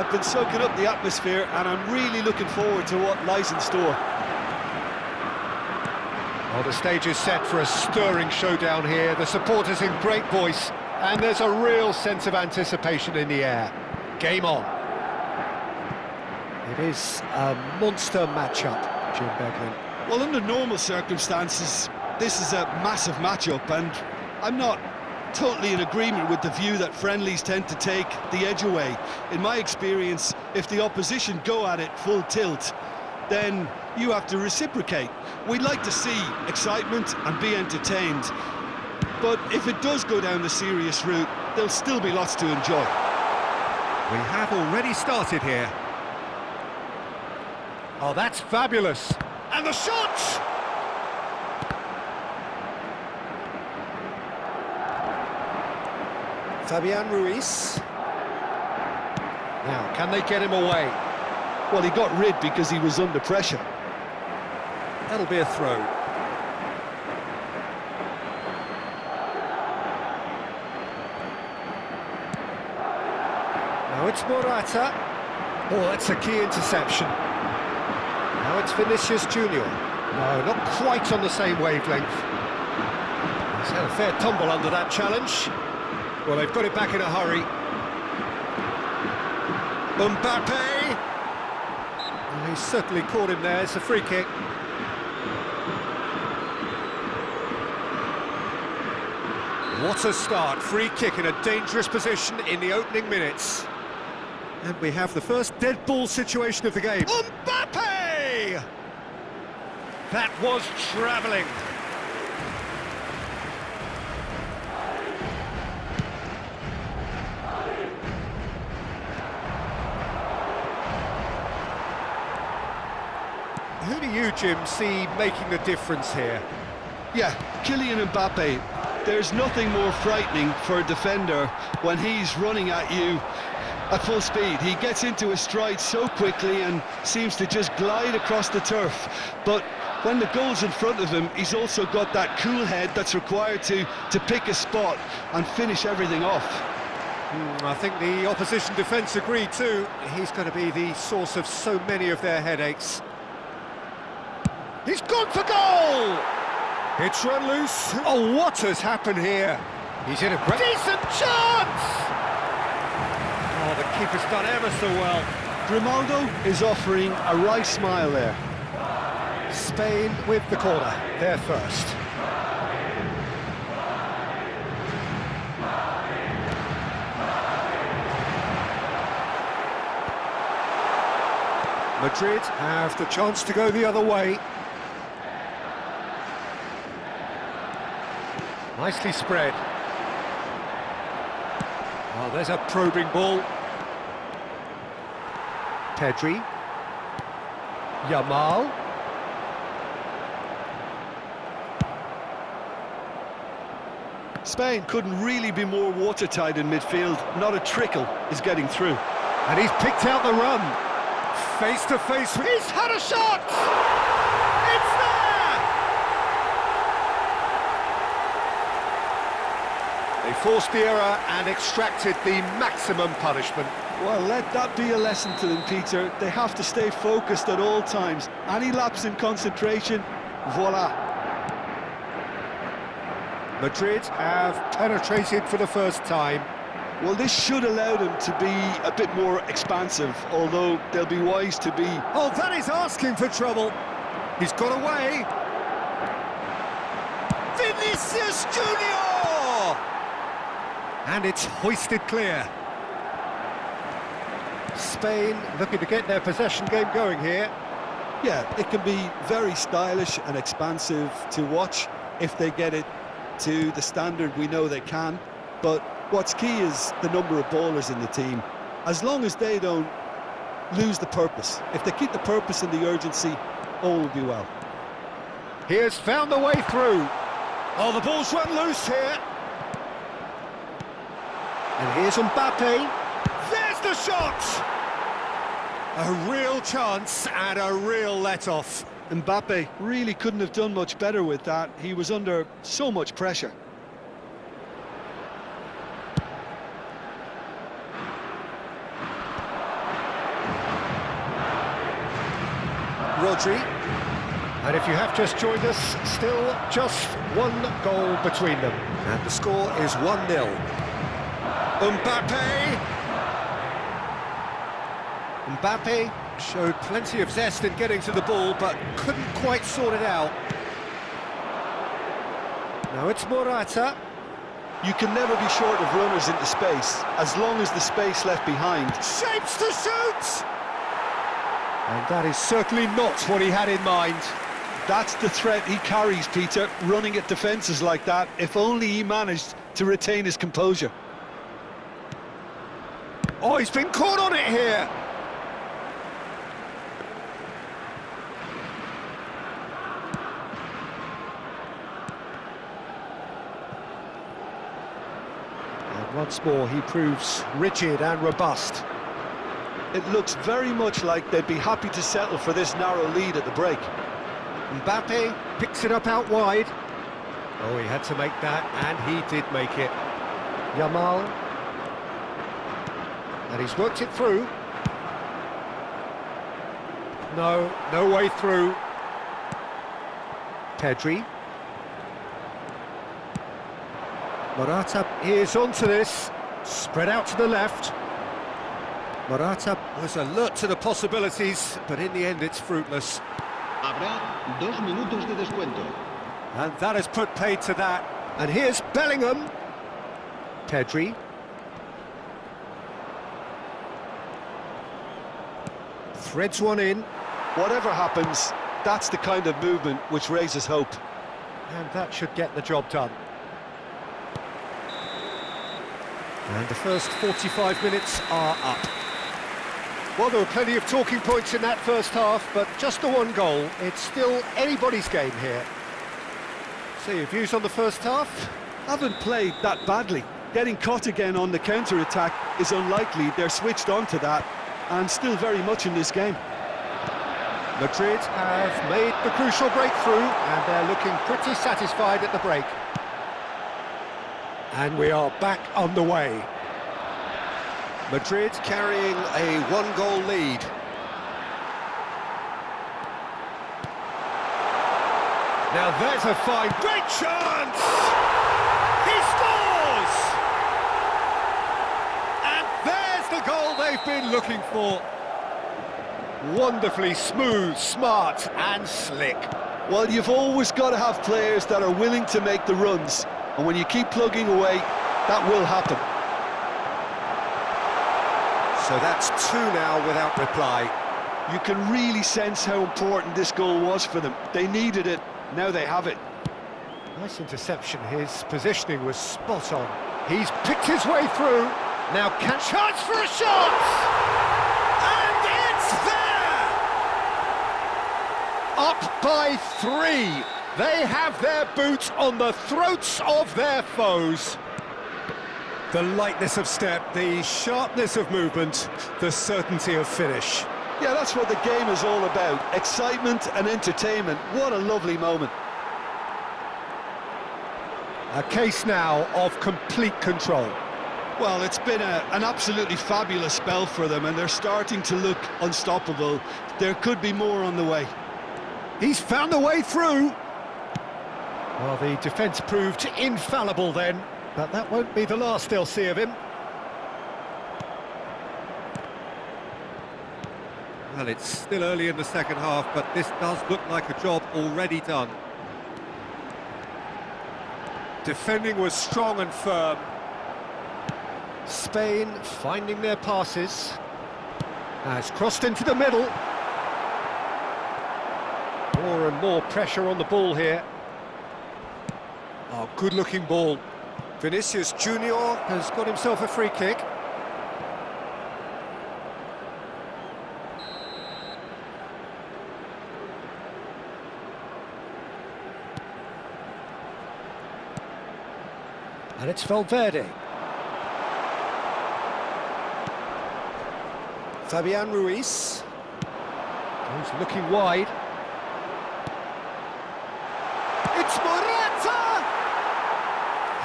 I've been soaking up the atmosphere and I'm really looking forward to what lies in store. Well, the stage is set for a stirring showdown here. The supporters in great voice, and there's a real sense of anticipation in the air. Game on. It is a monster matchup, Jim Beglin. Well, under normal circumstances, this is a massive matchup, and I'm not totally in agreement with the view that friendlies tend to take the edge away. In my experience, if the opposition go at it full tilt, then you have to reciprocate. We'd like to see excitement and be entertained, but if it does go down the serious route, there'll still be lots to enjoy. We have already started here. Oh, that's fabulous. And the shot! Fabian Ruiz. Now, can they get him away? Well, he got rid because he was under pressure. That'll be a throw. Now it's Morata. Oh, that's a key interception. Now it's Vinicius Junior. No, not quite on the same wavelength. He's had a fair tumble under that challenge. Well, they've got it back in a hurry. Mbappe! Well, he's certainly caught him there. It's a free kick. What a start. Free kick in a dangerous position in the opening minutes. And we have the first dead ball situation of the game. Mbappe! That was travelling. Who do you, Jim, see making the difference here? Yeah, Kylian Mbappe. There's nothing more frightening for a defender when he's running at you at full speed. He gets into his stride so quickly and seems to just glide across the turf. But when the goal's in front of him, he's also got that cool head that's required to pick a spot and finish everything off. I think the opposition defence agree too. He's going to be the source of so many of their headaches. He's gone for goal! It's run loose. Oh, what has happened here? He's in a great... Decent chance! Oh, the keeper's done ever so well. Grimaldo is offering a wry smile there. Spain with the corner. They're first. Madrid have the chance to go the other way. Nicely spread. Oh, there's a probing ball. Pedri. Yamal. Spain couldn't really be more watertight in midfield. Not a trickle is getting through. And he's picked out the run. Face to face. He's had a shot! It's there! They forced the error and extracted the maximum punishment. Well, let that be a lesson to them, Peter. They have to stay focused at all times. Any lapse in concentration, voila. Madrid have penetrated for the first time. Well, this should allow them to be a bit more expansive, although they'll be wise to be... Oh, that is asking for trouble. He's got away. Vinicius Junior! And it's hoisted clear. Spain looking to get their possession game going here. Yeah, it can be very stylish and expansive to watch if they get it to the standard we know they can. But what's key is the number of ballers in the team. As long as they don't lose the purpose, if they keep the purpose and the urgency, all will be well. He has found the way through. Oh, the ball's run loose here. And here's Mbappe. There's the shot! A real chance and a real let-off. Mbappe really couldn't have done much better with that. He was under so much pressure. Rodri. And if you have just joined us, still just one goal between them. And the score is 1-0. Mbappe showed plenty of zest in getting to the ball, but couldn't quite sort it out. Now it's Morata. You can never be short of runners into space, as long as the space left behind. Shapes to shoot! And that is certainly not what he had in mind. That's the threat he carries, Peter, running at defences like that, if only he managed to retain his composure. Oh, he's been caught on it here! Once more, he proves rigid and robust. It looks very much like they'd be happy to settle for this narrow lead at the break. Mbappe picks it up out wide. Oh, he had to make that, and he did make it. Yamal. And he's worked it through. No way through. Pedri. Morata is onto this, spread out to the left. Morata was alert to the possibilities, but in the end it's fruitless. Habrá 2 minutos de descuento. And that has put paid to that. And here's Bellingham. Pedri. Threads one in. Whatever happens, that's the kind of movement which raises hope. And that should get the job done. And the first 45 minutes are up. Well, there were plenty of talking points in that first half, but just the one goal. It's still anybody's game here. So your views on the first half? Haven't played that badly. Getting caught again on the counter-attack is unlikely. They're switched on to that, and still very much in this game. Madrid have made the crucial breakthrough, and they're looking pretty satisfied at the break. And we are back on the way. Madrid carrying a one-goal lead. Now there's a fine, great chance! He scores! And there's the goal they've been looking for. Wonderfully smooth, smart and slick. Well, you've always got to have players that are willing to make the runs. And when you keep plugging away, that will happen. So that's 2 now without reply. You can really sense how important this goal was for them. They needed it, now they have it. Nice interception, his positioning was spot on. He's picked his way through. Now chance for a shot! And it's there! Up by 3. They have their boots on the throats of their foes. The lightness of step, the sharpness of movement, the certainty of finish. Yeah, that's what the game is all about. Excitement and entertainment. What a lovely moment. A case now of complete control. Well, it's been an absolutely fabulous spell for them, and they're starting to look unstoppable. There could be more on the way. He's found the way through. Well, the defence proved infallible then, but that won't be the last they'll see of him. Well, it's still early in the second half, but this does look like a job already done. Defending was strong and firm. Spain finding their passes. Has crossed into the middle. More and more pressure on the ball here. Oh, good-looking ball. Vinicius Junior has got himself a free kick. And it's Valverde. Fabian Ruiz. He's looking wide. It's Morata!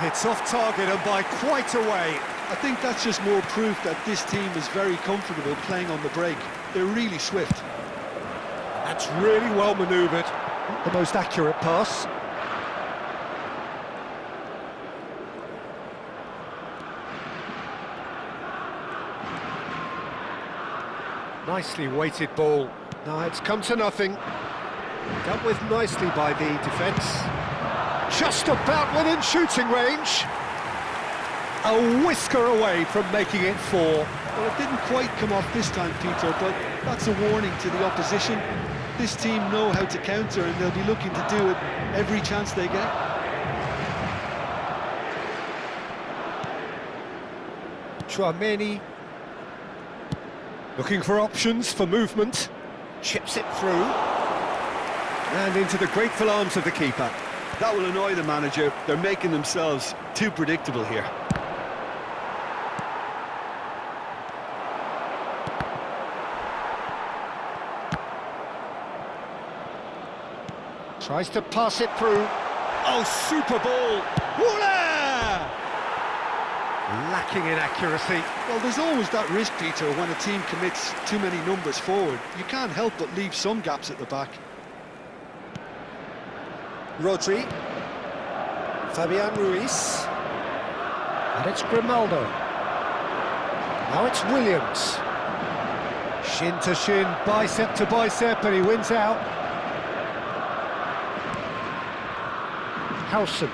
It's off target and by quite a way. I think that's just more proof that this team is very comfortable playing on the break. They're really swift. That's really well manoeuvred. Not the most accurate pass. Nicely weighted ball. Now it's come to nothing. Dealt with nicely by the defence. Just about within shooting range. A whisker away from making it 4. Well, it didn't quite come off this time, Peter, but that's a warning to the opposition. This team know how to counter, and they'll be looking to do it every chance they get. Chouameni looking for options for movement. Chips it through. And into the grateful arms of the keeper. That will annoy the manager. They're making themselves too predictable here. Tries to pass it through. Oh, super ball! Woola! Lacking in accuracy. Well, there's always that risk, Peter, when a team commits too many numbers forward. You can't help but leave some gaps at the back. Rodri. Fabian Ruiz. And it's Grimaldo. Now it's Williams. Shin to shin, bicep to bicep, and he wins out. Howson.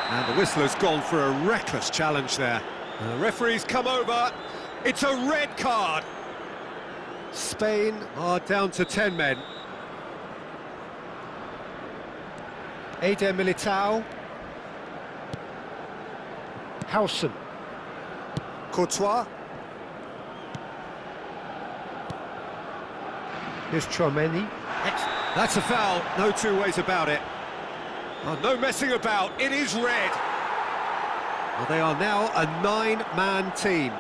And the whistler's gone for a reckless challenge there. And the referee's come over. It's a red card. Spain are down to 10 men. Eder Militao. Howson. Courtois. Here's Chouameni. That's a foul, no two ways about it. Oh, no messing about, it is red. Well, they are now a 9-man team.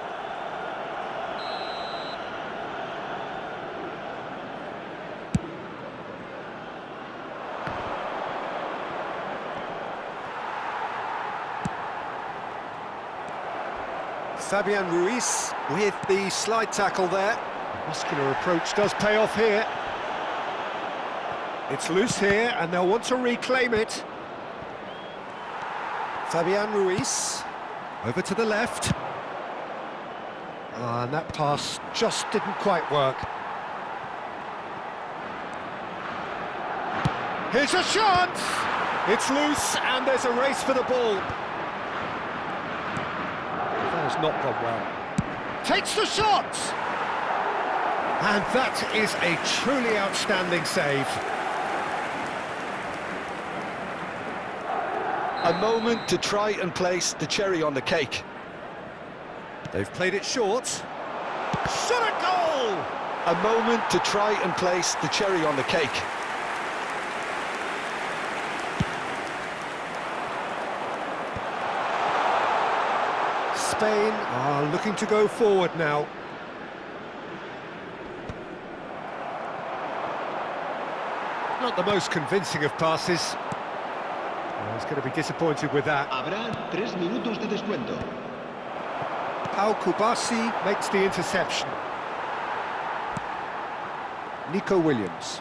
Fabian Ruiz with the slide tackle there. Muscular approach does pay off here. It's loose here, and they'll want to reclaim it. Fabian Ruiz, over to the left. And that pass just didn't quite work. Here's a shot! It's loose, and there's a race for the ball. That has not gone well. Takes the shot! And that is a truly outstanding save. A moment to try and place the cherry on the cake. They've played it short. Shot a goal! A moment to try and place the cherry on the cake. Spain are looking to go forward now. Not the most convincing of passes. Well, he's going to be disappointed with that. Habrá 3 minutos de descuento. Pau Kubasi makes the interception. Nico Williams.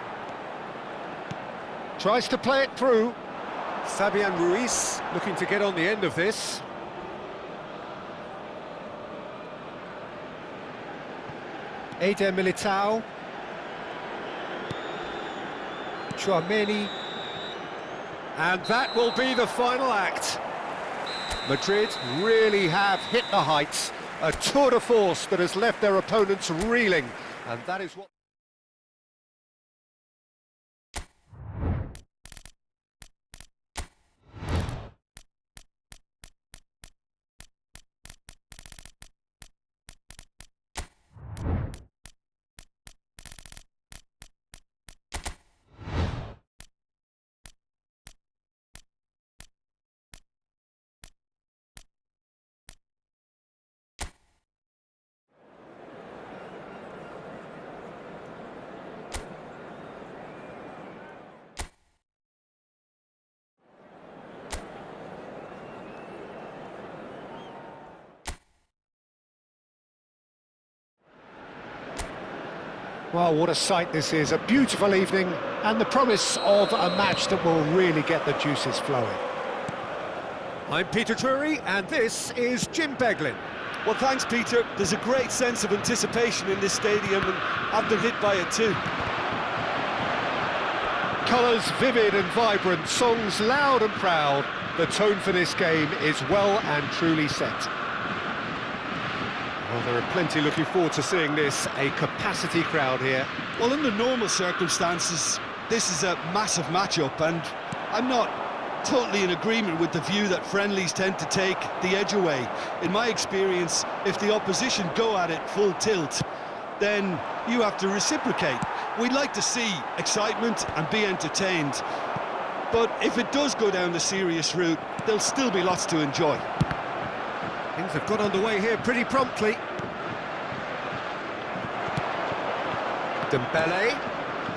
Tries to play it through. Fabian Ruiz looking to get on the end of this. Eder Militao. Chouameni. And that will be the final act. Madrid really have hit the heights. A tour de force that has left their opponents reeling. And that is what... Well, what a sight this is, a beautiful evening and the promise of a match that will really get the juices flowing. I'm Peter Drury and this is Jim Beglin. Well, thanks, Peter. There's a great sense of anticipation in this stadium, and I've been hit by it too. Colours vivid and vibrant, songs loud and proud. The tone for this game is well and truly set. Well, there are plenty looking forward to seeing this, a capacity crowd here. Well, under normal circumstances, this is a massive matchup, and I'm not totally in agreement with the view that friendlies tend to take the edge away. In my experience, if the opposition go at it full tilt, then you have to reciprocate. We'd like to see excitement and be entertained, but if it does go down the serious route, there'll still be lots to enjoy. Things have got underway here pretty promptly. Dembele,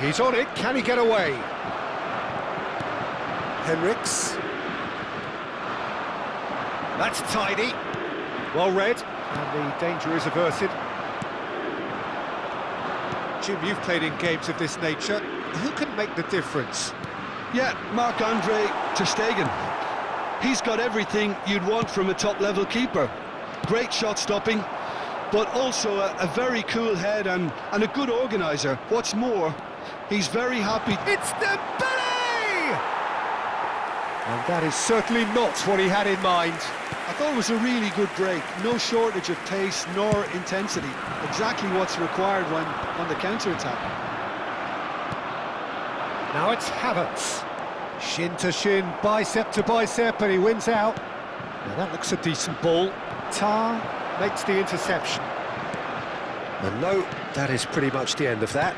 he's on it, can he get away? Henriks. That's tidy. Well read, and the danger is averted. Jim, you've played in games of this nature. Who can make the difference? Yeah, Marc-Andre ter Stegen. He's got everything you'd want from a top-level keeper. Great shot stopping, but also a very cool head and a good organiser. What's more, he's very happy. It's Dembele! And that is certainly not what he had in mind. I thought it was a really good break. No shortage of pace nor intensity. Exactly what's required when on the counter-attack. Now it's Havertz. Shin to shin, bicep to bicep, and he wins out. Now that looks a decent ball. Tar makes the interception. And no, that is pretty much the end of that.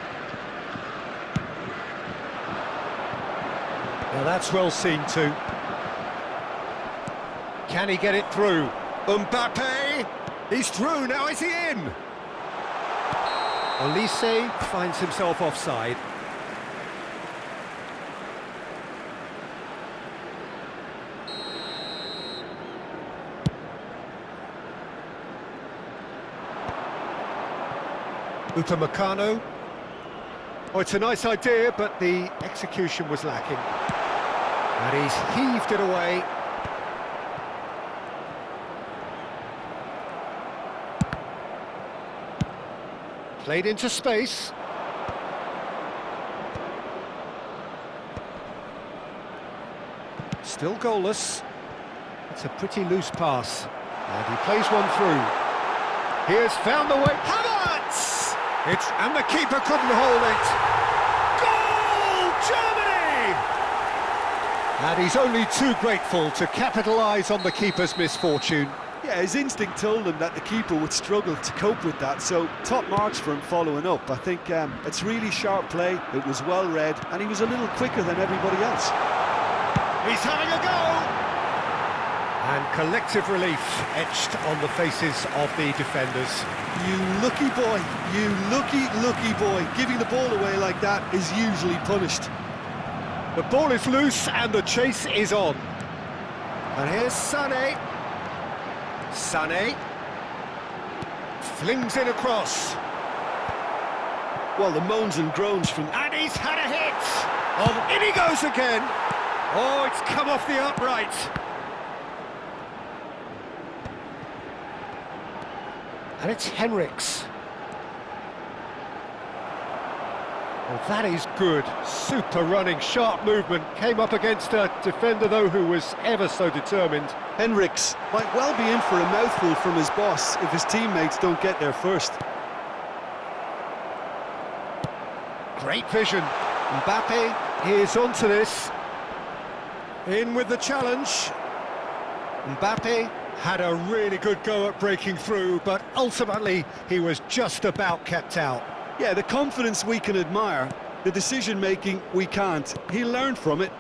Now that's well seen too. Can he get it through? Mbappe! He's through, now is he in? Olise finds himself offside. Upamecano. Oh, it's a nice idea, but the execution was lacking. And he's heaved it away. Played into space. Still goalless. It's a pretty loose pass. And he plays one through. He has found the way. Havertz! And the keeper couldn't hold it. Goal! Germany! And he's only too grateful to capitalise on the keeper's misfortune. Yeah, his instinct told him that the keeper would struggle to cope with that, so top marks for him following up. I think it's really sharp play, it was well read, and he was a little quicker than everybody else. He's having a go! And collective relief etched on the faces of the defenders. You lucky boy, you lucky boy. Giving the ball away like that is usually punished. The ball is loose and the chase is on. And here's Sané. Sané flings it across. Well, the moans and groans from... And he's had a hit! In he goes again! Oh, it's come off the upright. And it's Henriks. Well, that is good. Super running, sharp movement. Came up against a defender, though, who was ever so determined. Henriks might well be in for a mouthful from his boss if his teammates don't get there first. Great vision. Mbappe is onto this. In with the challenge. Mbappe had a really good go at breaking through, but ultimately he was just about kept out. Yeah, the confidence we can admire, the decision-making we can't. He learned from it.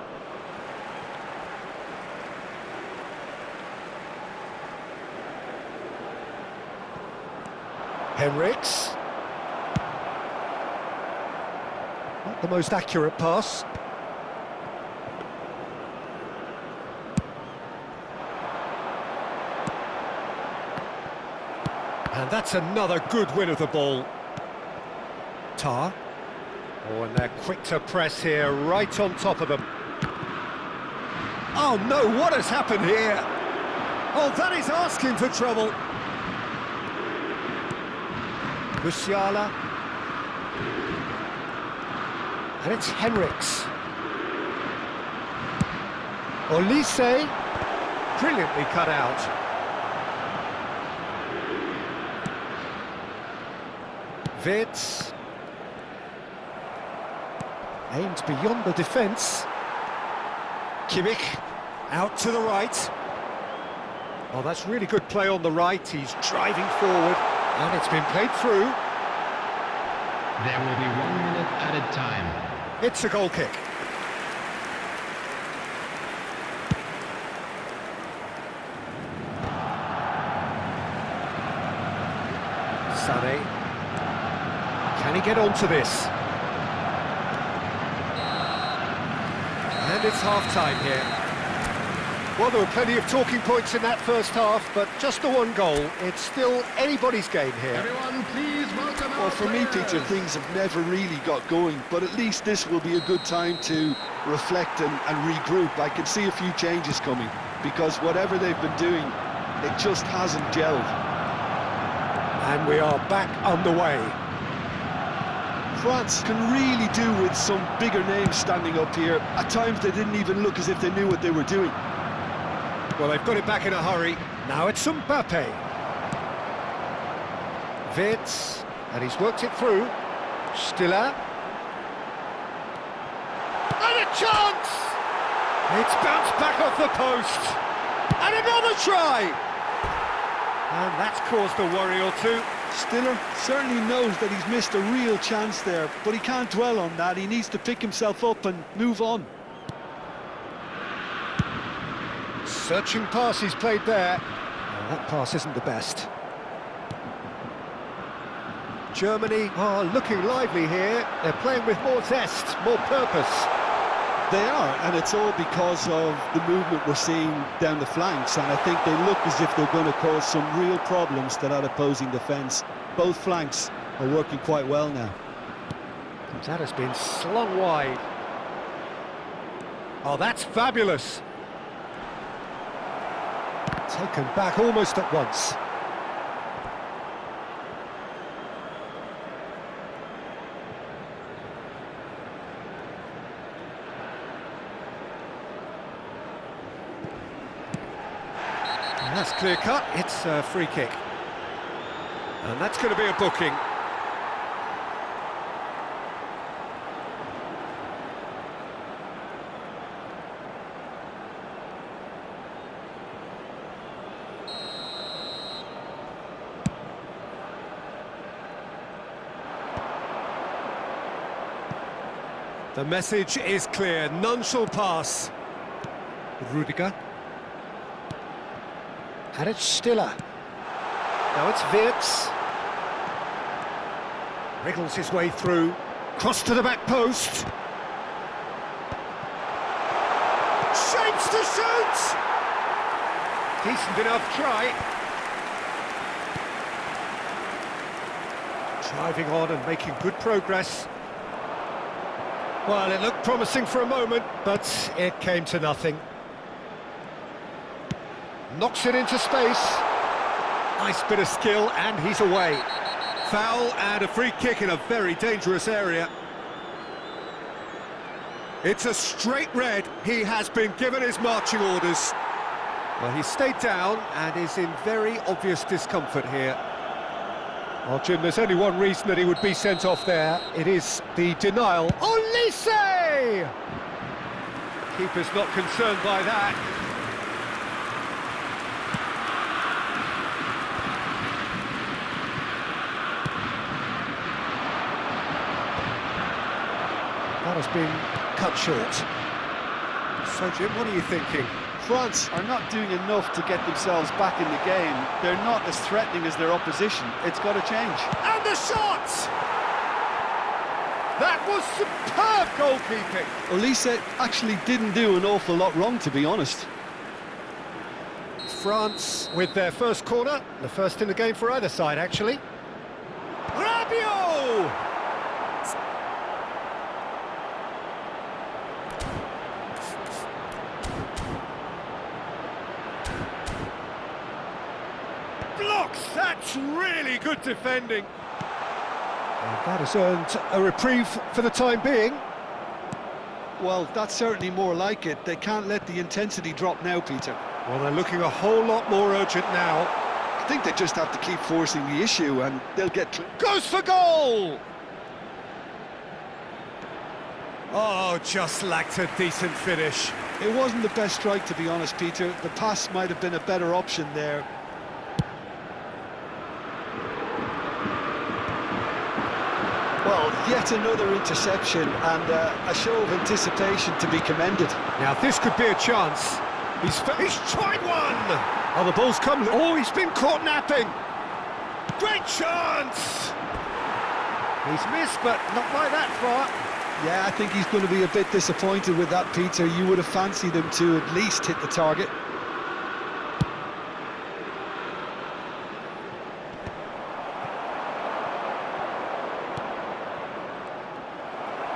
Henriks. Not the most accurate pass. And that's another good win of the ball. Tar. Oh, and they're quick to press here, right on top of them. Oh no, what has happened here? Oh, that is asking for trouble. Musiala. And it's Henriks. Olise. Brilliantly cut out. Wits. Aimed beyond the defence. Kimmich. Out to the right. Oh, that's really good play on the right. He's driving forward. And it's been played through. There will be 1 minute added time. It's a goal kick. Sané. Can he get onto this? And it's half-time here. Well, there were plenty of talking points in that first half, but just the one goal. It's still anybody's game here. Everyone, please welcome Well, for me, Peter, things have never really got going, but at least this will be a good time to reflect and regroup. I can see a few changes coming, because whatever they've been doing, it just hasn't gelled. And we are back underway. France can really do with some bigger names standing up here. At times they didn't even look as if they knew what they were doing. Well, they've got it back in a hurry. Now it's Mbappe. Wits, and he's worked it through. Stiller. And a chance! It's bounced back off the post. And another try! And that's caused a worry or two. Stiller certainly knows that he's missed a real chance there, but he can't dwell on that. He needs to pick himself up and move on. Searching pass he's played there. Oh, that pass isn't the best. Germany are looking lively here. They're playing with more zest, more purpose. They are, and it's all because of the movement we're seeing down the flanks, and I think they look as if they're going to cause some real problems to that opposing defence. Both flanks are working quite well now. That has been slung wide. Oh, that's fabulous. Taken back almost at once. And that's clear cut. It's a free kick. And that's going to be a booking. The message is clear, none shall pass. Rudiger. And it's Stiller. Now it's Wits. Wriggles his way through. Cross to the back post. Shapes to shoot! Decent enough try. Driving on and making good progress. Well, it looked promising for a moment, but it came to nothing. Knocks it into space. Nice bit of skill, and he's away. Foul and a free kick in a very dangerous area. It's a straight red. He has been given his marching orders. Well, he stayed down and is in very obvious discomfort here. Well, Jim, there's only one reason that he would be sent off there. It is the denial. Olise! Keeper's not concerned by that. That has been cut short. So, Jim, what are you thinking? France are not doing enough to get themselves back in the game. They're not as threatening as their opposition. It's got to change. And the shot! That was superb goalkeeping. Olise actually didn't do an awful lot wrong, to be honest. France with their first corner, the first in the game for either side, actually. Rabiot! Good defending. And that has earned a reprieve for the time being. Well, that's certainly more like it. They can't let the intensity drop now, Peter. Well, they're looking a whole lot more urgent now. I think they just have to keep forcing the issue and they'll get... Goes for goal! Oh, just lacked a decent finish. It wasn't the best strike, to be honest, Peter. The pass might have been a better option there. Well, yet another interception and a show of anticipation to be commended. Now, this could be a chance. He's tried one! Oh, the ball's come... Oh, he's been caught napping! Great chance! He's missed, but not by that far. Yeah, I think he's going to be a bit disappointed with that, Peter. You would have fancied him to at least hit the target.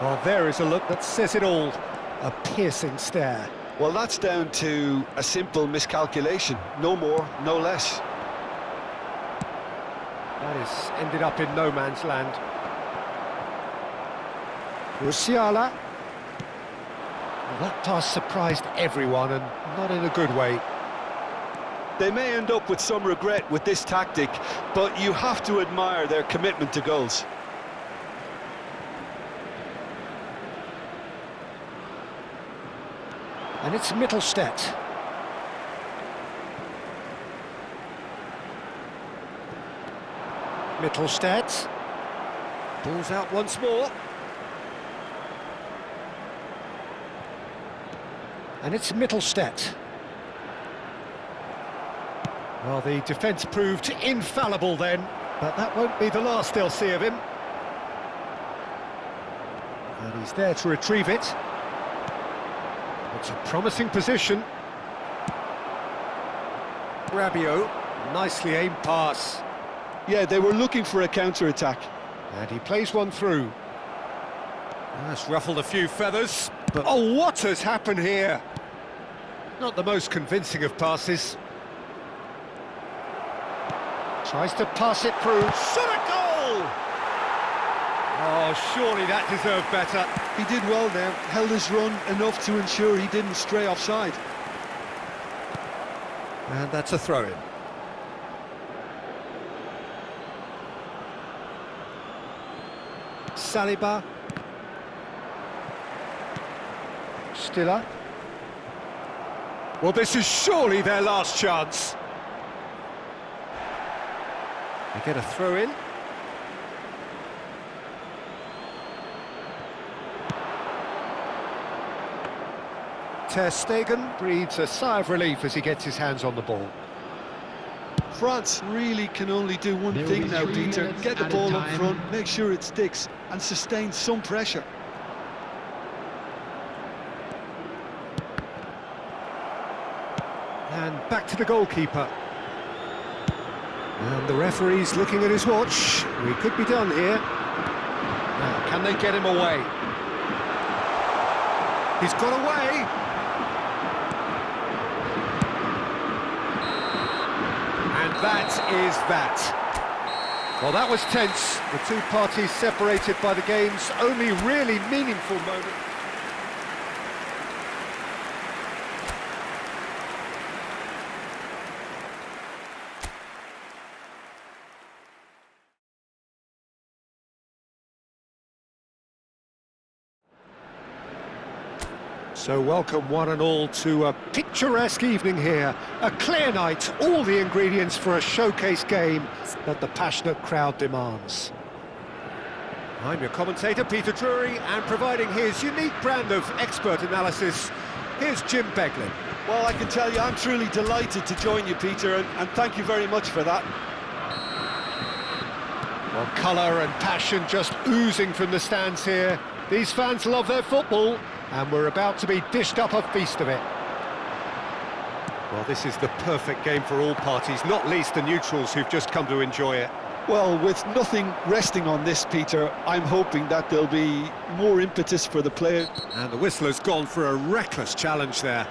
Well, there is a look that says it all. A piercing stare. Well, that's down to a simple miscalculation. No more, no less. That has ended up in no man's land. Musiala. Well, that pass surprised everyone, and not in a good way. They may end up with some regret with this tactic, but you have to admire their commitment to goals. And it's Mittelstadt. Mittelstadt. Ball's out once more. And it's Mittelstadt. Well, the defence proved infallible then, but that won't be the last they'll see of him. And he's there to retrieve it. It's a promising position. Rabiot, nicely aimed pass. Yeah, they were looking for a counter-attack. And he plays one through. That's ruffled a few feathers, but... Oh, what has happened here? Not the most convincing of passes. Tries to pass it through. Shot a goal! Oh, surely that deserved better. He did well there, held his run enough to ensure he didn't stray offside. And that's a throw-in. Saliba. Stiller. Well, this is surely their last chance. They get a throw-in. Ter Stegen breathes a sigh of relief as he gets his hands on the ball. France really can only do one thing now, Peter. Get the ball up front, make sure it sticks, and sustain some pressure. And back to the goalkeeper. And the referee's looking at his watch. We could be done here. Now, can they get him away? He's got away. And that is that. Well, that was tense. The two parties separated by the game's only really meaningful moment. So welcome one and all to a picturesque evening here, a clear night, all the ingredients for a showcase game that the passionate crowd demands. I'm your commentator, Peter Drury, and providing his unique brand of expert analysis, here's Jim Beglin. Well, I can tell you I'm truly delighted to join you, Peter, and thank you very much for that. Well, colour and passion just oozing from the stands here. These fans love their football, and we're about to be dished up a feast of it. Well, this is the perfect game for all parties, not least the neutrals who've just come to enjoy it. Well, with nothing resting on this, Peter, I'm hoping that there'll be more impetus for the player. And the whistler's gone for a reckless challenge there.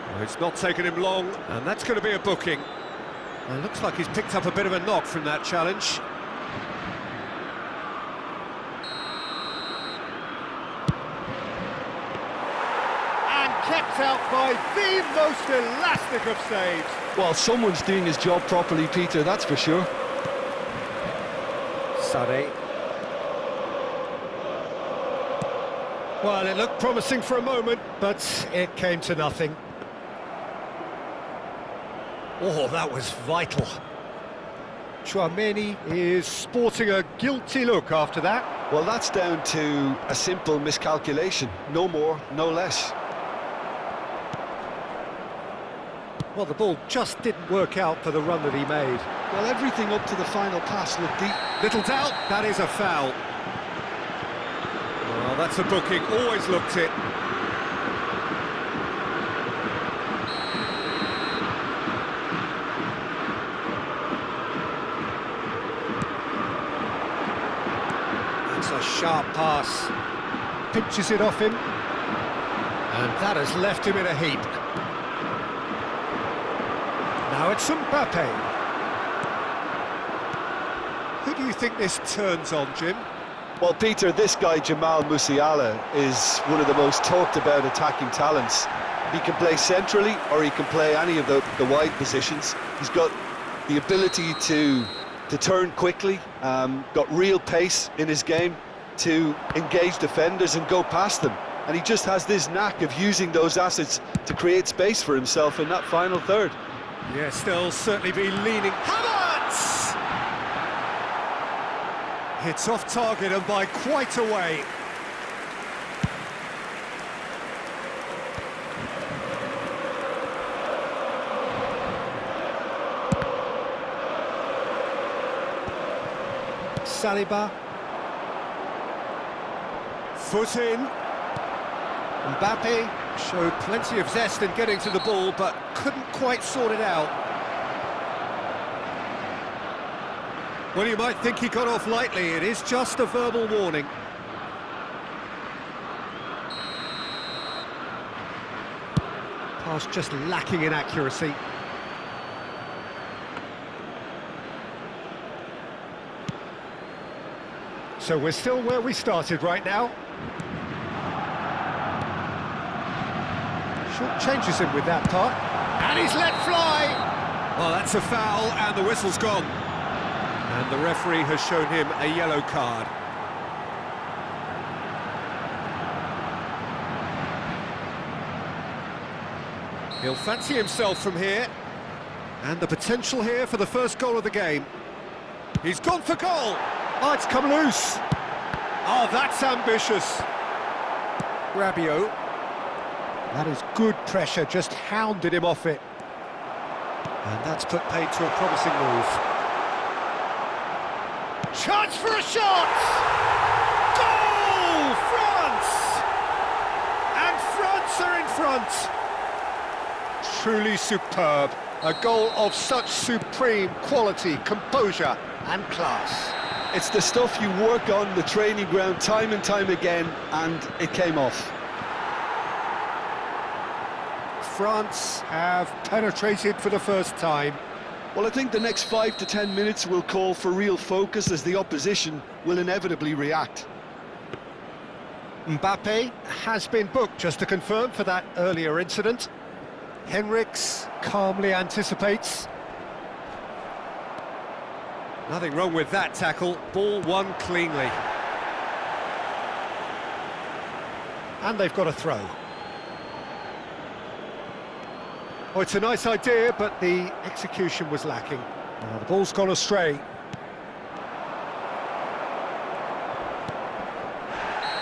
Well, it's not taken him long, and that's going to be a booking. Well, looks like he's picked up a bit of a knock from that challenge. And kept out by the most elastic of saves. Well, someone's doing his job properly, Peter, that's for sure. Sade. Well, it looked promising for a moment, but it came to nothing. Oh, that was vital. Chouameni is sporting a guilty look after that. Well, that's down to a simple miscalculation. No more, no less. Well, the ball just didn't work out for the run that he made. Well, everything up to the final pass looked deep. Little doubt, that is a foul. Well, that's a booking, always looked it. That's a sharp pass. Pinches it off him. And that has left him in a heap. Now it's Mbappe. Who do you think this turns on, Jim? Well, Peter, this guy, Jamal Musiala, is one of the most talked about attacking talents. He can play centrally or he can play any of the wide positions. He's got the ability to turn quickly, got real pace in his game to engage defenders and go past them. And he just has this knack of using those assets to create space for himself in that final third. Yes, they'll certainly be leaning. Havertz! Hits off target and by quite a way. Saliba. Foot in. Mbappe showed plenty of zest in getting to the ball, but couldn't quite sort it out. Well, you might think he got off lightly. It is just a verbal warning. Pass just lacking in accuracy. So we're still where we started right now. Short changes him with that part. And he's let fly! Well, that's a foul, and the whistle's gone. And the referee has shown him a yellow card. He'll fancy himself from here. And the potential here for the first goal of the game. He's gone for goal! Oh, it's come loose! Oh, that's ambitious! Rabiot. That is good pressure, just hounded him off it. And that's put paid to a promising move. Chance for a shot! Goal! France! And France are in front! Truly superb. A goal of such supreme quality, composure and class. It's the stuff you work on the training ground time and time again, and it came off. France have penetrated for the first time. Well, I think the next 5 to 10 minutes will call for real focus as the opposition will inevitably react. Mbappe has been booked, just to confirm, for that earlier incident. Henriks calmly anticipates. Nothing wrong with that tackle. Ball won cleanly. And they've got a throw. Oh, it's a nice idea, but the execution was lacking. Now, the ball's gone astray.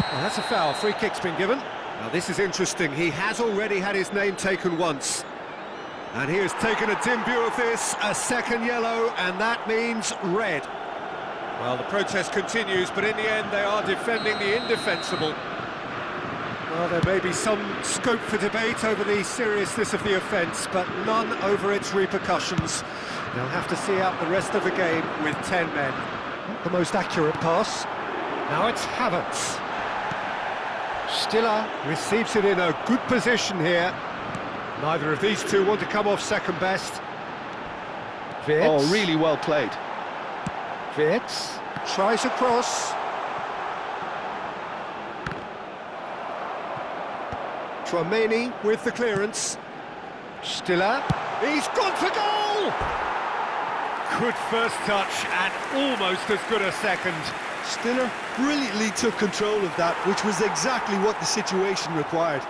Well, that's a foul. Free kick's been given. Now, this is interesting. He has already had his name taken once. And he has taken a dim view of this, a second yellow, and that means red. Well, the protest continues, but in the end, they are defending the indefensible. Well, there may be some scope for debate over the seriousness of the offence, but none over its repercussions. They'll have to see out the rest of the game with 10 men. Not the most accurate pass. Now it's Havertz. Stiller receives it in a good position here. Neither of these two want to come off second best. Wirtz. Oh, really well played. Wirtz tries a cross. Tchouameni with the clearance. Stiller. He's gone for goal! Good first touch and almost as good a second. Stiller brilliantly took control of that, which was exactly what the situation required.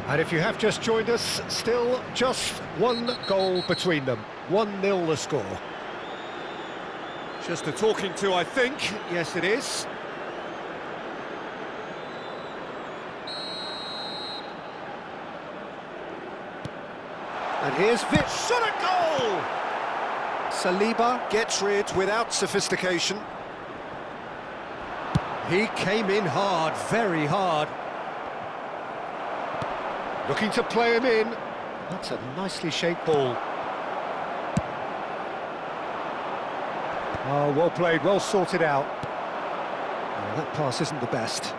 And if you have just joined us, still just one goal between them. 1-0 the score. Just a talking to, I think. Yes, it is. And here's Wirtz. Shot a goal! Saliba gets rid without sophistication. He came in hard, very hard. Looking to play him in. That's a nicely shaped ball. Oh, well played, well sorted out. Oh, that pass isn't the best.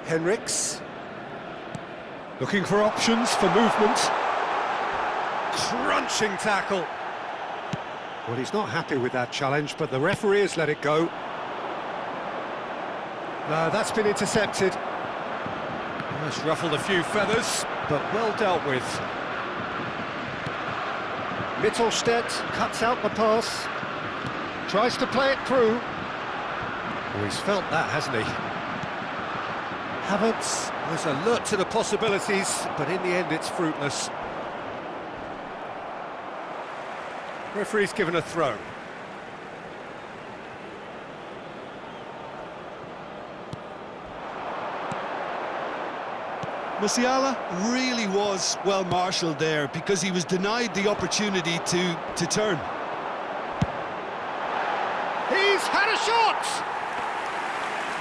Henriks. Looking for options for movement. Crunching tackle. Well, he's not happy with that challenge, but the referee has let it go. No, that's been intercepted. Almost ruffled a few feathers, but well dealt with. Mittelstedt cuts out the pass. Tries to play it through. Oh, he's felt that, hasn't he? Havertz was alert to the possibilities, but in the end it's fruitless. Referee's given a throw. Musiala really was well marshalled there because he was denied the opportunity to turn. He's had a shot!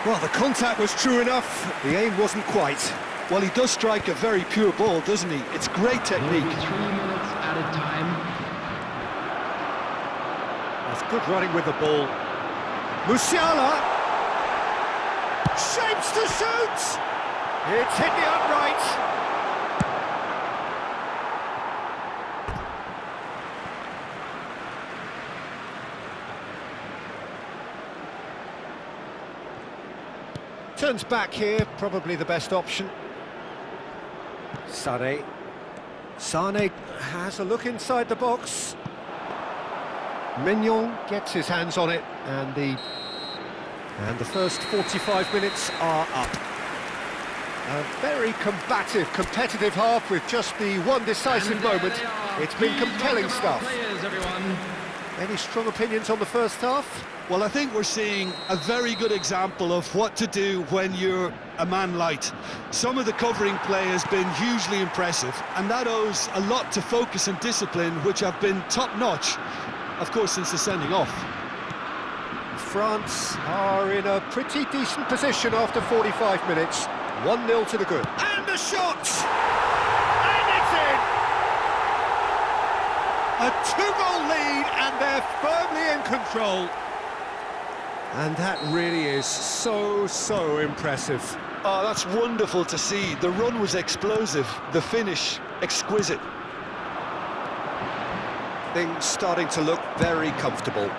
Well, the contact was true enough, the aim wasn't quite. Well, he does strike a very pure ball, doesn't he? It's great technique. 3 minutes at a time. That's good running with the ball. Musiala! Shapes to shoot! It's hit the upright. Turns back here, probably the best option. Sane has a look inside the box. Mignon gets his hands on it, and the first 45 minutes are up. A very combative, competitive half with just the one decisive moment. It's been compelling stuff. Any strong opinions on the first half? Well, I think we're seeing a very good example of what to do when you're a man light. Some of the covering play has been hugely impressive, and that owes a lot to focus and discipline, which have been top-notch, of course, since the sending off. France are in a pretty decent position after 45 minutes. 1-0 to the good. And a shot! And it's in! A 2-goal lead, and they're firmly in control. And that really is so impressive. Oh, that's wonderful to see. The run was explosive, the finish exquisite. Things starting to look very comfortable.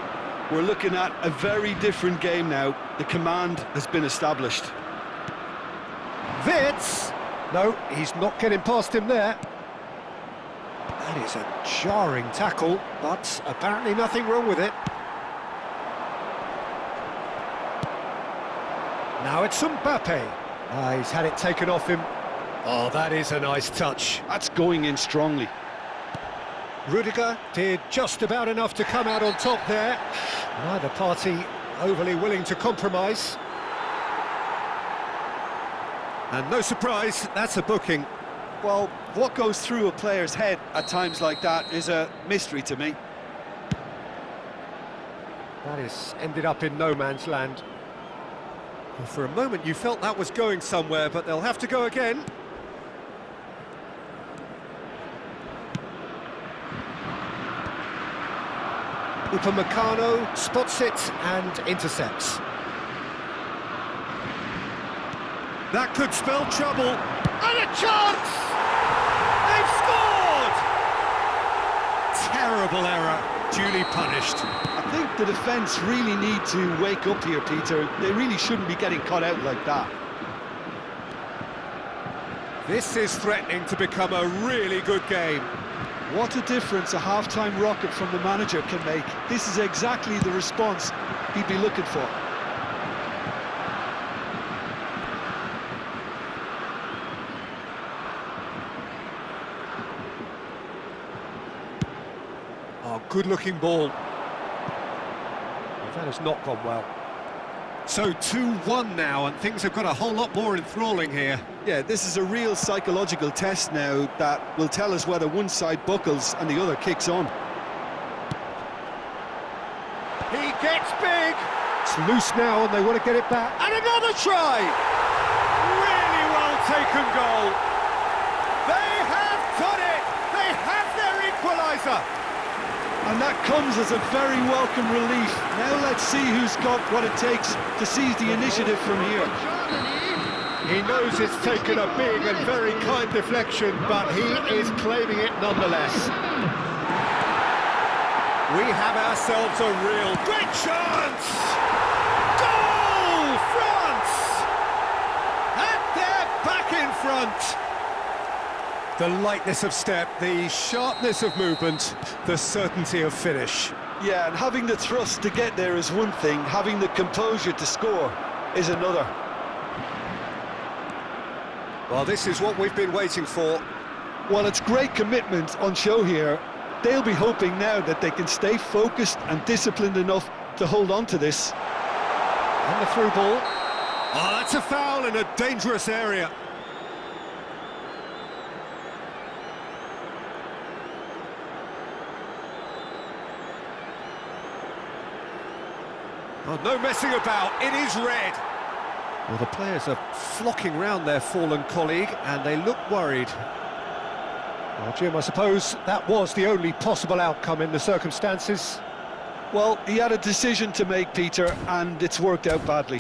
We're looking at a very different game now. The command has been established. Wirtz! No, he's not getting past him there. That is a jarring tackle, but apparently nothing wrong with it. Now it's Mbappe. He's had it taken off him. Oh, that is a nice touch. That's going in strongly. Rudiger did just about enough to come out on top there. Neither party overly willing to compromise. And no surprise, that's a booking. Well, what goes through a player's head at times like that is a mystery to me. That is ended up in no man's land. Well, for a moment you felt that was going somewhere, but they'll have to go again. Upamecano spots it and intercepts. That could spell trouble. And a chance! They've scored! Terrible error, duly punished. I think the defence really need to wake up here, Peter. They really shouldn't be getting caught out like that. This is threatening to become a really good game. What a difference a half-time rocket from the manager can make. This is exactly the response he'd be looking for. Oh, good-looking ball. That has not gone well. So 2-1 now, and things have got a whole lot more enthralling here. Yeah, this is a real psychological test now that will tell us whether one side buckles and the other kicks on. He gets big! It's loose now and they want to get it back. And another try! Really well taken goal. They have done it! They have their equaliser! And that comes as a very welcome relief. Now let's see who's got what it takes to seize the initiative from here. He knows it's taken a big and very kind deflection, but he is claiming it nonetheless. We have ourselves a real great chance! Goal, France! And they're back in front! The lightness of step, the sharpness of movement, the certainty of finish. Yeah, and having the thrust to get there is one thing, having the composure to score is another. Well, this is what we've been waiting for. Well, it's great commitment on show here. They'll be hoping now that they can stay focused and disciplined enough to hold on to this. And the through ball. Oh, that's a foul in a dangerous area. Oh, no messing about, it is red. Well, the players are flocking round their fallen colleague and they look worried. Well, Jim, I suppose that was the only possible outcome in the circumstances. Well, he had a decision to make, Peter, and it's worked out badly.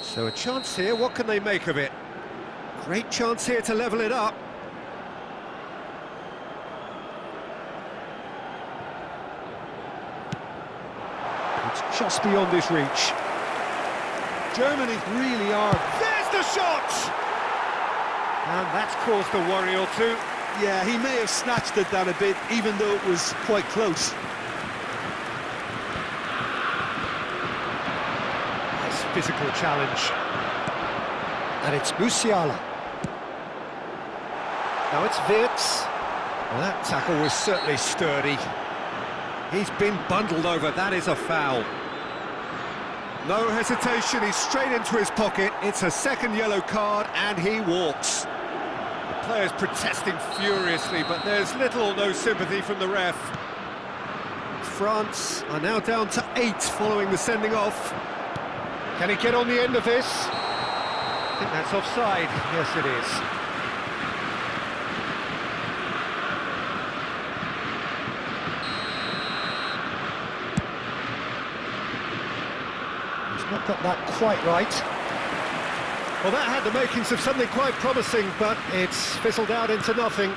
So a chance here, what can they make of it? Great chance here to level it up. It's just beyond his reach. Germany really are. There's the shot! And that's caused a worry or two. Yeah, he may have snatched at that a bit, even though it was quite close. Nice physical challenge. And it's Musiala. Now it's Wirtz. Well, that tackle was certainly sturdy. He's been bundled over, that is a foul. No hesitation, he's straight into his pocket. It's a second yellow card and he walks. The players protesting furiously, but there's little or no sympathy from the ref. France are now down to 8 following the sending off. Can he get on the end of this? I think that's offside. Yes, it is. Not got that quite right. Well, that had the makings of something quite promising, but it's fizzled out into nothing.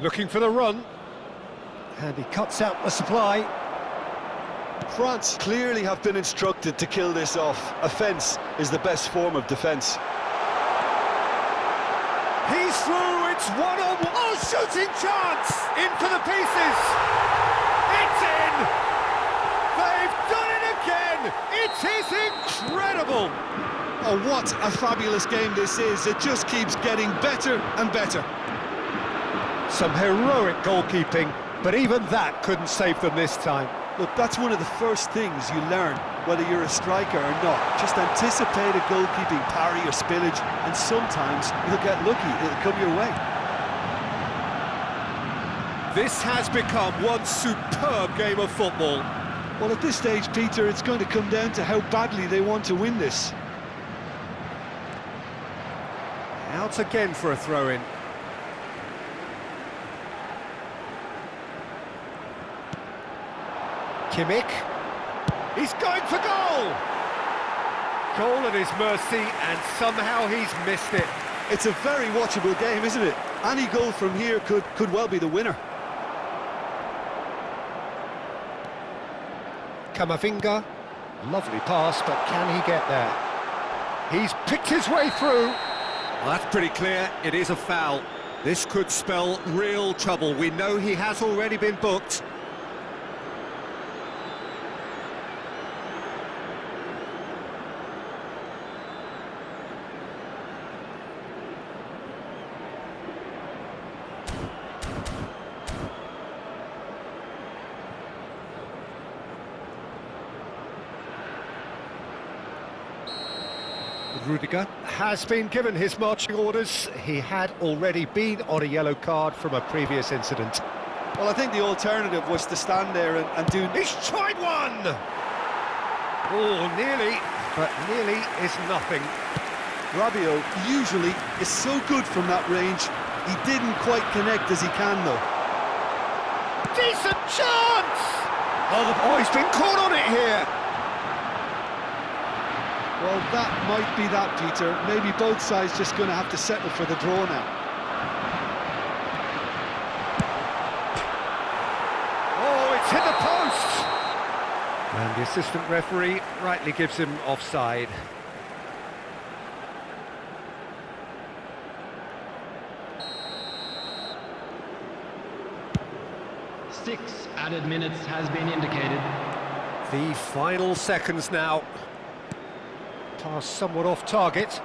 Looking for the run. And he cuts out the supply. France clearly have been instructed to kill this off. Offence is the best form of defence. He's through, it's one-on-one. Oh, shooting chance! In for the pieces! It's in! They've done it again! It is incredible! Oh, what a fabulous game this is. It just keeps getting better and better. Some heroic goalkeeping, but even that couldn't save them this time. Look, that's one of the first things you learn whether you're a striker or not. Just anticipate a goalkeeping parry or spillage, and sometimes you'll get lucky, it'll come your way. This has become one superb game of football. Well, at this stage, Peter, it's going to come down to how badly they want to win this. Out again for a throw-in. Kimmich. He's going for goal! Goal at his mercy, and somehow he's missed it. It's a very watchable game, isn't it? Any goal from here could well be the winner. Kamavinga. Lovely pass, but can he get there? He's picked his way through. Well, that's pretty clear, it is a foul. This could spell real trouble. We know he has already been booked. Rudiger has been given his marching orders. He had already been on a yellow card from a previous incident. Well, I think the alternative was to stand there and do... He's tried one! Oh, nearly, but nearly is nothing. Rabiot usually is so good from that range. He didn't quite connect as he can, though. Decent chance! Oh, he's been caught on it here. Well, that might be that, Peter. Maybe both sides just going to have to settle for the draw now. Oh, it's hit the post! And the assistant referee rightly gives him offside. Six added minutes has been indicated. The final seconds now. Pass somewhat off target.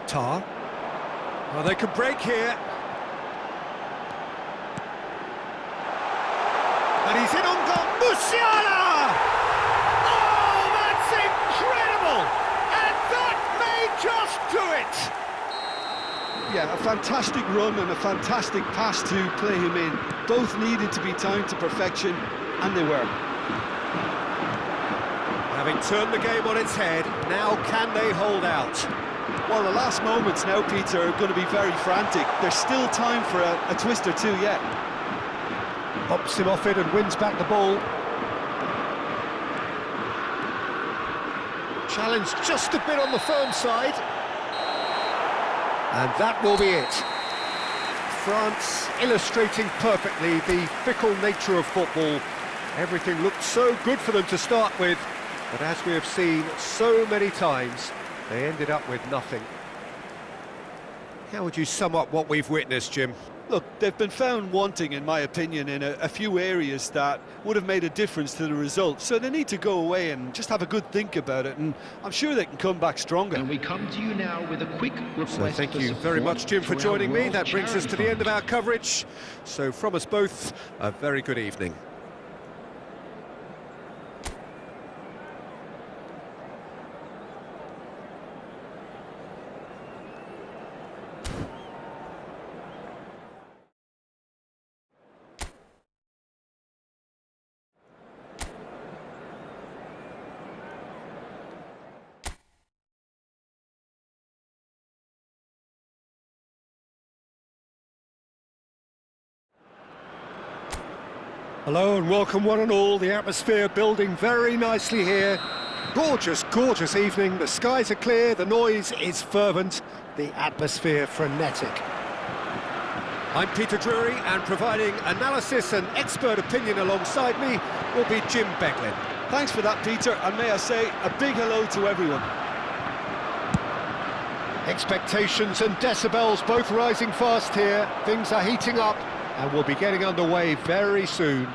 Tar. Well, they can break here. And he's in on goal. Musiala! Oh, that's incredible! And that may just do it! Yeah, a fantastic run and a fantastic pass to play him in. Both needed to be timed to perfection, and they were. Having turned the game on its head, now can they hold out? Well, the last moments now, Peter, are going to be very frantic. There's still time for a twist or two yet. Pops him off it and wins back the ball. Challenge just a bit on the firm side. And that will be it. France illustrating perfectly the fickle nature of football. Everything looked so good for them to start with. But as we have seen so many times, they ended up with nothing. How would you sum up what we've witnessed, Jim? Look, they've been found wanting, in my opinion, in a few areas that would have made a difference to the result. So they need to go away and just have a good think about it, and I'm sure they can come back stronger. And we come to you now with a quick request. So thank you very much, Jim, for joining me. That brings us to the end of our coverage. So from us both, a very good evening. Hello and welcome one and all. The atmosphere building very nicely here. Gorgeous, gorgeous evening. The skies are clear, the noise is fervent, the atmosphere frenetic. I'm Peter Drury, and providing analysis and expert opinion alongside me will be Jim Beglin. Thanks for that, Peter, and may I say a big hello to everyone. Expectations and decibels both rising fast here. Things are heating up and we'll be getting underway very soon.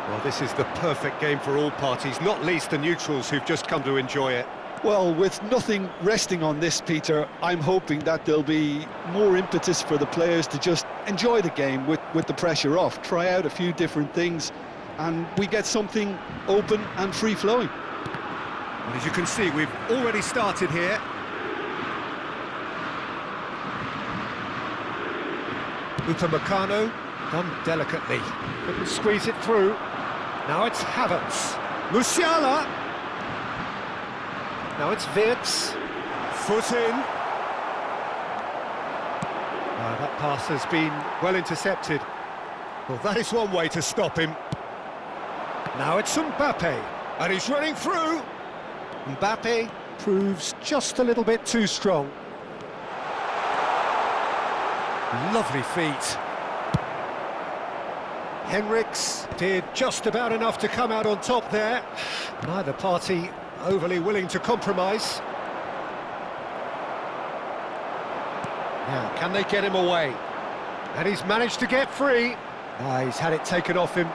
Well, this is the perfect game for all parties, not least the neutrals who've just come to enjoy it. Well, with nothing resting on this, Peter, I'm hoping that there'll be more impetus for the players to just enjoy the game with the pressure off, try out a few different things, and we get something open and free-flowing. And as you can see, we've already started here. Upamecano, done delicately. Couldn't squeeze it through. Now it's Havertz. Musiala. Now it's Wirtz. Foot in. That pass has been well intercepted. Well, that is one way to stop him. Now it's Mbappe, and he's running through. Mbappe proves just a little bit too strong. Lovely feet. Henriks did just about enough to come out on top there. Neither party overly willing to compromise. Now, can they get him away? And he's managed to get free. He's had it taken off him.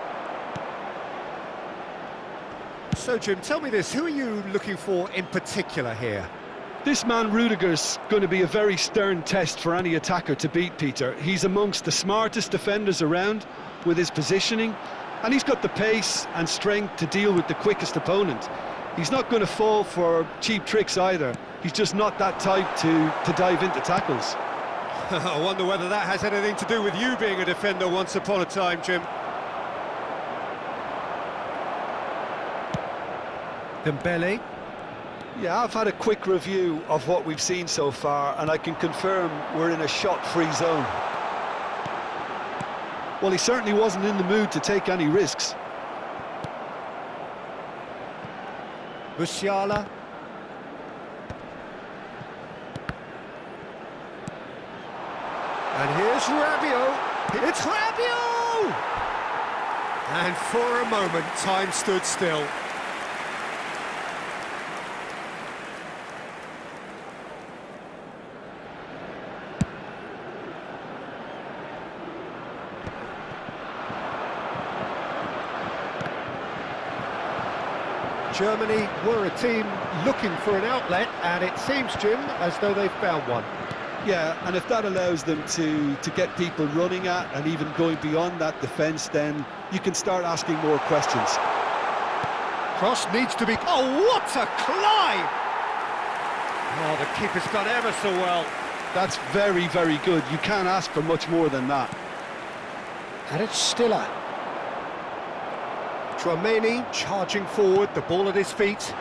So, Jim, tell me this, who are you looking for in particular here? This man Rudiger's going to be a very stern test for any attacker to beat, Peter. He's amongst the smartest defenders around with his positioning, and he's got the pace and strength to deal with the quickest opponent. He's not going to fall for cheap tricks either. He's just not that type to dive into tackles. I wonder whether that has anything to do with you being a defender once upon a time, Jim. Dembele. Yeah, I've had a quick review of what we've seen so far, and I can confirm we're in a shot-free zone. Well, he certainly wasn't in the mood to take any risks. Musiala. And here's Rabiot. It's Rabiot! And for a moment, time stood still. Germany were a team looking for an outlet, and it seems, Jim, as though they've found one. Yeah, and if that allows them to get people running at and even going beyond that defence, then you can start asking more questions. Cross needs to be... Oh, what a climb! Oh, the keeper's done ever so well. That's very, very good. You can't ask for much more than that. And it's Stiller. Tchouaméni charging forward, the ball at his feet.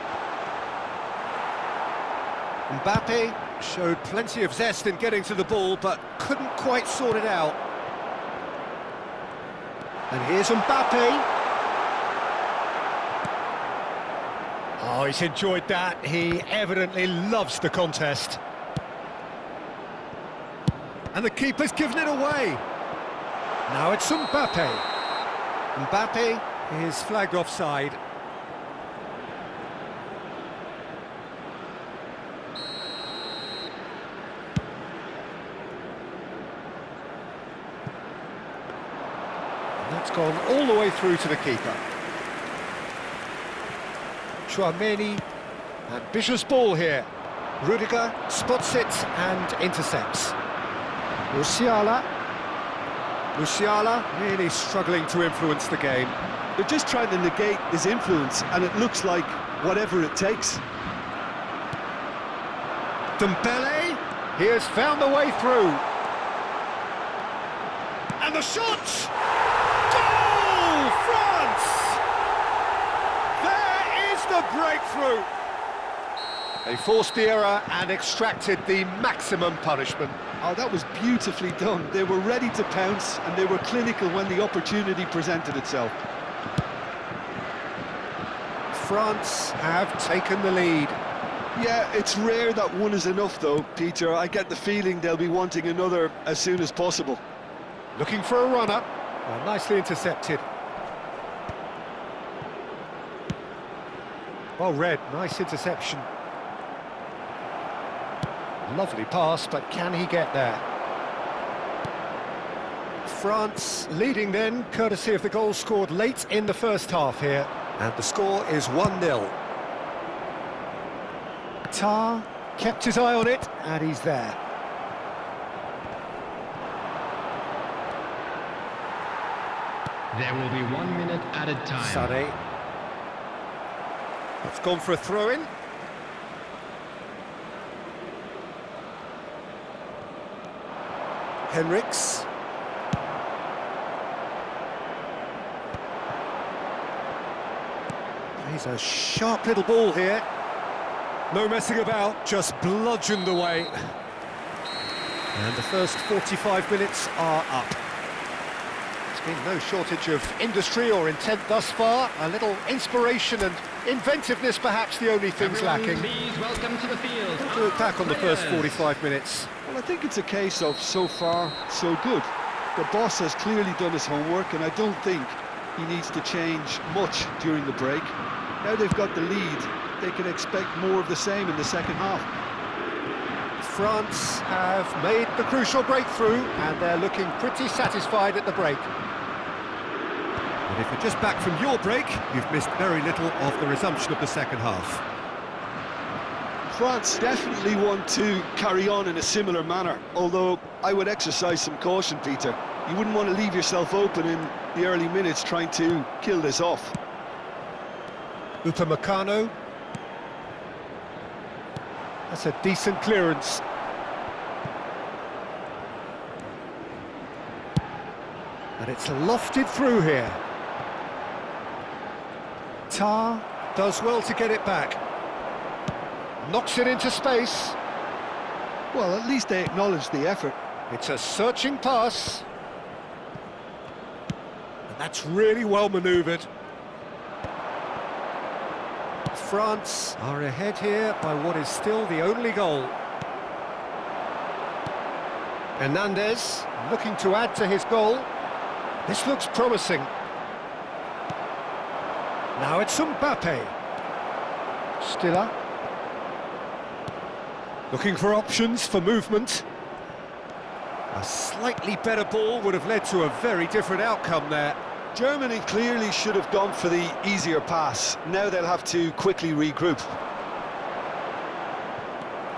Mbappe showed plenty of zest in getting to the ball, but couldn't quite sort it out. And here's Mbappe. Oh, he's enjoyed that. He evidently loves the contest. And the keeper's given it away. Now it's Mbappe. Mbappe is flagged offside. That's gone all the way through to the keeper. Tchouaméni, ambitious ball here. Rudiger spots it and intercepts. Musiala. Musiala really struggling to influence the game. They're just trying to negate his influence, and it looks like whatever it takes. Dembele, he has found the way through. And the shot! Goal! France! There is the breakthrough! They forced the error and extracted the maximum punishment. Oh, that was beautifully done. They were ready to pounce, and they were clinical when the opportunity presented itself. France have taken the lead. Yeah, it's rare that one is enough, though, Peter. I get the feeling they'll be wanting another as soon as possible. Looking for a runner. Oh, nicely intercepted. Well read, nice interception. Lovely pass, but can he get there? France leading then, courtesy of the goal scored late in the first half here. And the score is 1-0. Tar kept his eye on it, and he's there. There will be 1 minute added time. Sané. It's gone for a throw-in. Henriks. He's a sharp little ball here. No messing about, just bludgeoned away. And the first 45 minutes are up. There's been no shortage of industry or intent thus far. A little inspiration and inventiveness, perhaps the only things lacking. Please welcome to the field. We'll do it back on the first 45 minutes. Well, I think it's a case of so far, so good. The boss has clearly done his homework, and I don't think he needs to change much during the break. Now they've got the lead, they can expect more of the same in the second half. France have made the crucial breakthrough, and they're looking pretty satisfied at the break. And if you're just back from your break, you've missed very little of the resumption of the second half. France definitely want to carry on in a similar manner, although I would exercise some caution, Peter. You wouldn't want to leave yourself open in the early minutes trying to kill this off. Upamecano. That's a decent clearance. And it's lofted through here. Tar does well to get it back. Knocks it into space. Well, at least they acknowledge the effort. It's a searching pass. And that's really well manoeuvred. France are ahead here by what is still the only goal. Hernandez looking to add to his goal. This looks promising. Now it's Mbappe. Stiller. Looking for options for movement. A slightly better ball would have led to a very different outcome there. Germany clearly should have gone for the easier pass. Now they'll have to quickly regroup.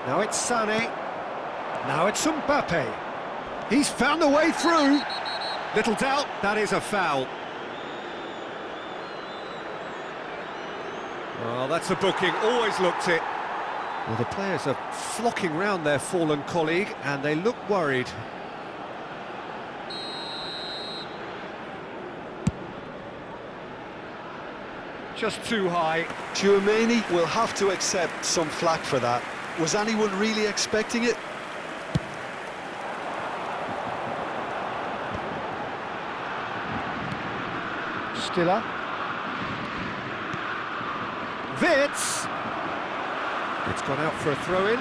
Now it's Sané. Now it's Mbappe. He's found a way through. Little doubt, that is a foul. Well, that's a booking, always looked it. Well, the players are flocking round their fallen colleague, and they look worried. Just too high. Tchouaméni will have to accept some flack for that. Was anyone really expecting it? Stiller. Wits. It's gone out for a throw-in.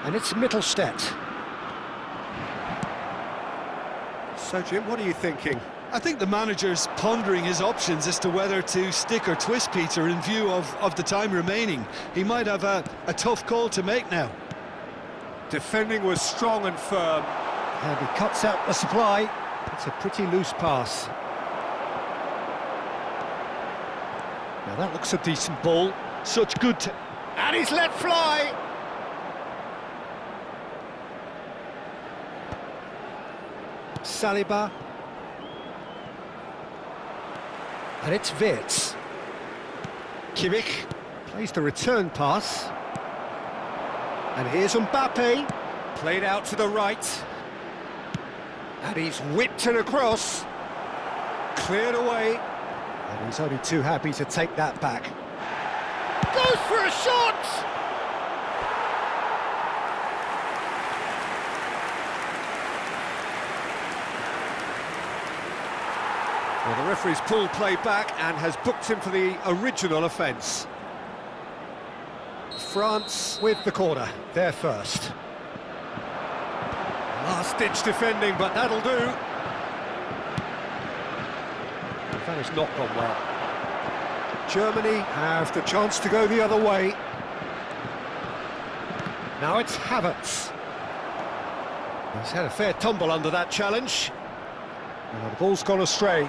And it's Mittelstädt. So, Jim, what are you thinking? I think the manager's pondering his options as to whether to stick or twist, Peter, in view of the time remaining. He might have a tough call to make now. Defending was strong and firm. And he cuts out the supply. It's a pretty loose pass. Now that looks a decent ball. Such good... And he's let fly! Saliba. And it's Wirtz. Kimmich plays the return pass. And here's Mbappe. Played out to the right. And he's whipped it across. Cleared away. And he's only too happy to take that back. Goes for a shot! Well, the referee's pulled play back and has booked him for the original offence. France with the corner, they're first. Last-ditch defending, but that'll do. That has not gone well. Germany have the chance to go the other way. Now it's Havertz. He's had a fair tumble under that challenge. And the ball's gone astray.